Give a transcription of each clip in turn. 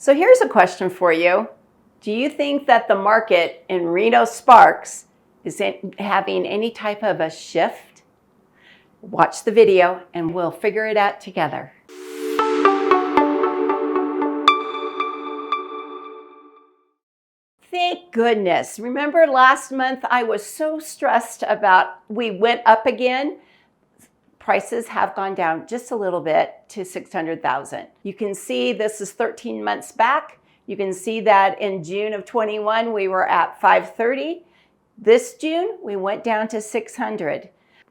So here's a question for you. Do you think that the market in Reno Sparks is having any type of a shift? Watch the video and we'll figure it out together. Thank goodness. Remember last month I was so stressed about we went up again. Prices have gone down just a little bit to 600,000. You can see this is 13 months back. You can see that in June of 21 we were at 530. This June we went down to 600.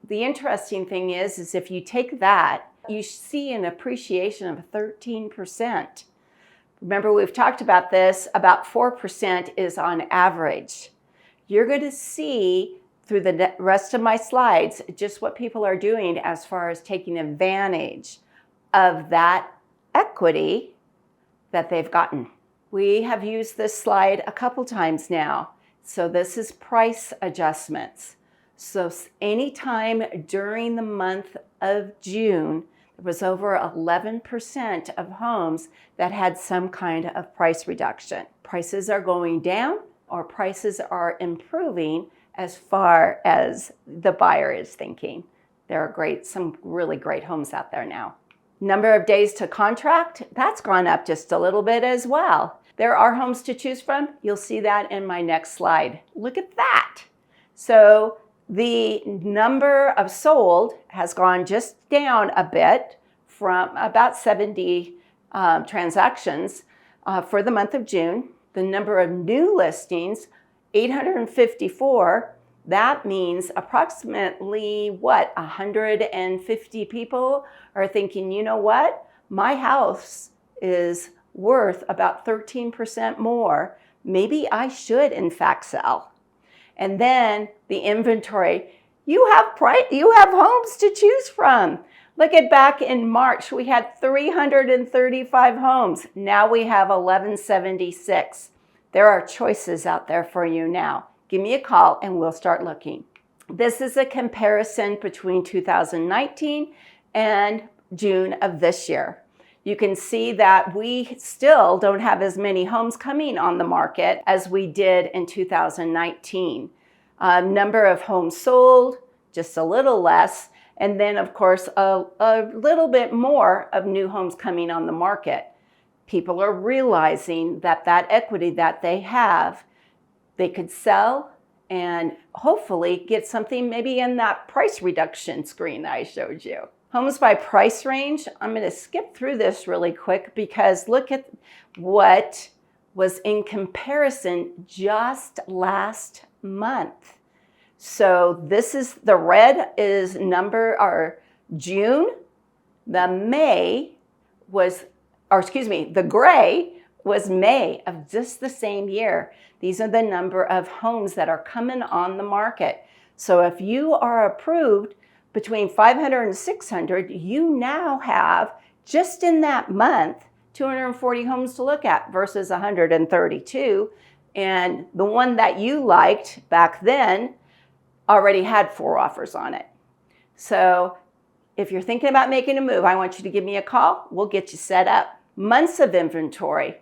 The interesting thing is if you take that, you see an appreciation of 13%. Remember, we've talked about this, about 4% is on average. You're going to see through the rest of my slides just what people are doing as far as taking advantage of that equity that they've gotten. We have used this slide a couple times now. So this is price adjustments. So anytime during the month of June, there was over 11% of homes that had some kind of price reduction. Prices are going down or prices are improving as far as the buyer is thinking. There are some really great homes out there now. Number of days to contract, that's gone up just a little bit as well. There are homes to choose from. You'll see that in my next slide. Look at that. So the number of sold has gone just down a bit from about 70 transactions for the month of June. The number of new listings, 854. That means approximately 150 people are thinking, you know what? My house is worth about 13% more. Maybe I should in fact sell. And then the inventory, you have homes to choose from. Look at back in March, we had 335 homes. Now we have 1176. There are choices out there for you now. Give me a call and we'll start looking. This is a comparison between 2019 and June of this year. You can see that we still don't have as many homes coming on the market as we did in 2019. Number of homes sold, just a little less. And then, of course, a little bit more of new homes coming on the market. People are realizing that that equity that they have, they could sell and hopefully get something maybe in that price reduction screen that I showed you. Homes by price range, I'm going to skip through this really quick because look at what was in comparison just last month. So this is the red is June. The gray was May of just the same year. These are the number of homes that are coming on the market. So if you are approved between 500 and 600, you now have, just in that month, 240 homes to look at versus 132. And the one that you liked back then already had 4 offers on it. So if you're thinking about making a move, I want you to give me a call. We'll get you set up. Months of inventory,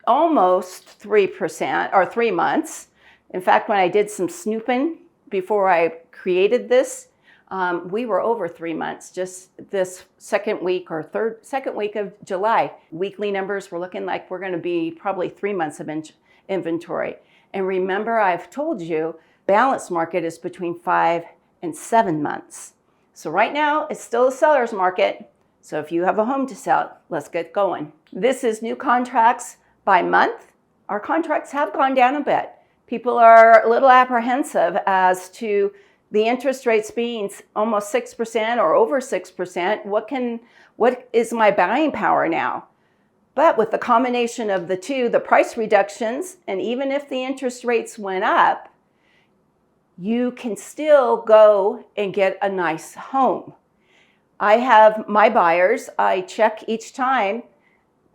almost 3% or 3 months. In fact, when I did some snooping before I created this, we were over 3 months just this second week of July. Weekly numbers were looking like we're going to be probably 3 months of inventory. And remember, I've told you, balanced market is between 5 and 7 months. So right now, it's still a seller's market. So if you have a home to sell, let's get going. This is new contracts by month. Our contracts have gone down a bit. People are a little apprehensive as to the interest rates being almost 6% or over 6%. What is my buying power now? But with the combination of the two, the price reductions, and even if the interest rates went up, you can still go and get a nice home. I have my buyers, I check each time.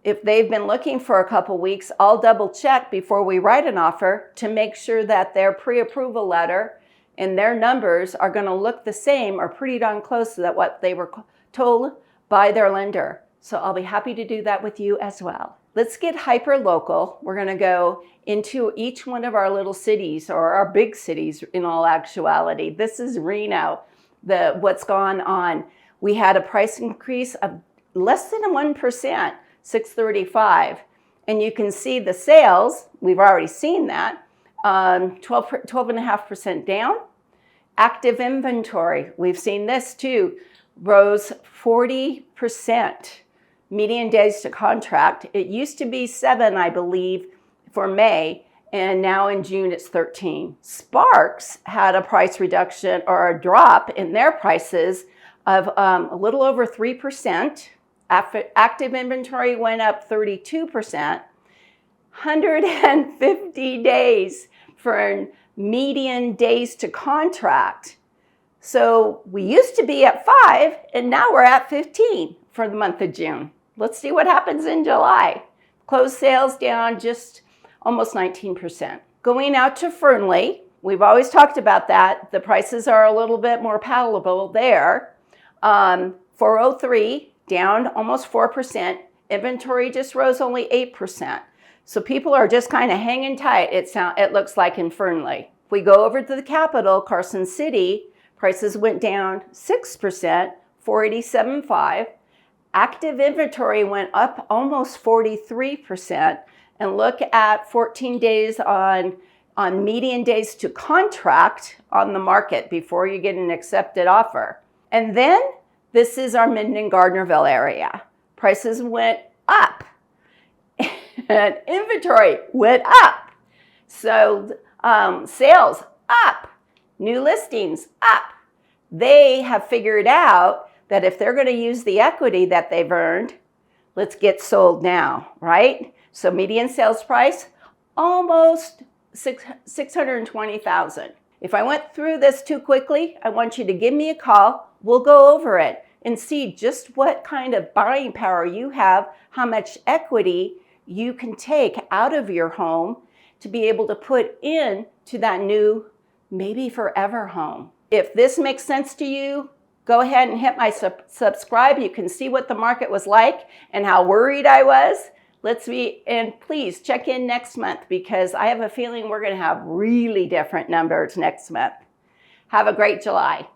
If they've been looking for a couple weeks, I'll double check before we write an offer to make sure that their pre-approval letter and their numbers are going to look the same or pretty darn close to what they were told by their lender. So I'll be happy to do that with you as well. let's get hyper local. We're going to go into each one of our little cities, or our big cities in all actuality. This is Reno, what's gone on. We had a price increase of less than 1%, 635. And you can see the sales, we've already seen that, 12.5% down. Active inventory, we've seen this too, rose 40%. Median days to contract, it used to be 7, I believe, for May, and now in June it's 13. Sparks had a price reduction or a drop in their prices of a little over 3%. Active inventory went up 32%. 150 days for median days to contract. So we used to be at 5, and now we're at 15 for the month of June. Let's see what happens in July. Closed sales down just almost 19%. Going out to Fernley, we've always talked about that. The prices are a little bit more palatable there. 403 down almost 4%. Inventory just rose only 8%. So people are just kind of hanging tight, it looks like, in Fernley. If we go over to the capital, Carson City, prices went down 6%, 487.5. Active inventory went up almost 43%. And look at 14 days on median days to contract on the market before you get an accepted offer. And then this is our Minden Gardnerville area. Prices went up and inventory went up. So sales up, new listings up. They have figured out that if they're going to use the equity that they've earned, let's get sold now, right? So median sales price, almost $620,000. If I went through this too quickly, I want you to give me a call. We'll go over it and see just what kind of buying power you have, how much equity you can take out of your home to be able to put into that new, maybe forever home. If this makes sense to you, go ahead and hit my subscribe. You can see what the market was like and how worried I was. And please check in next month, because I have a feeling we're going to have really different numbers next month. Have a great July.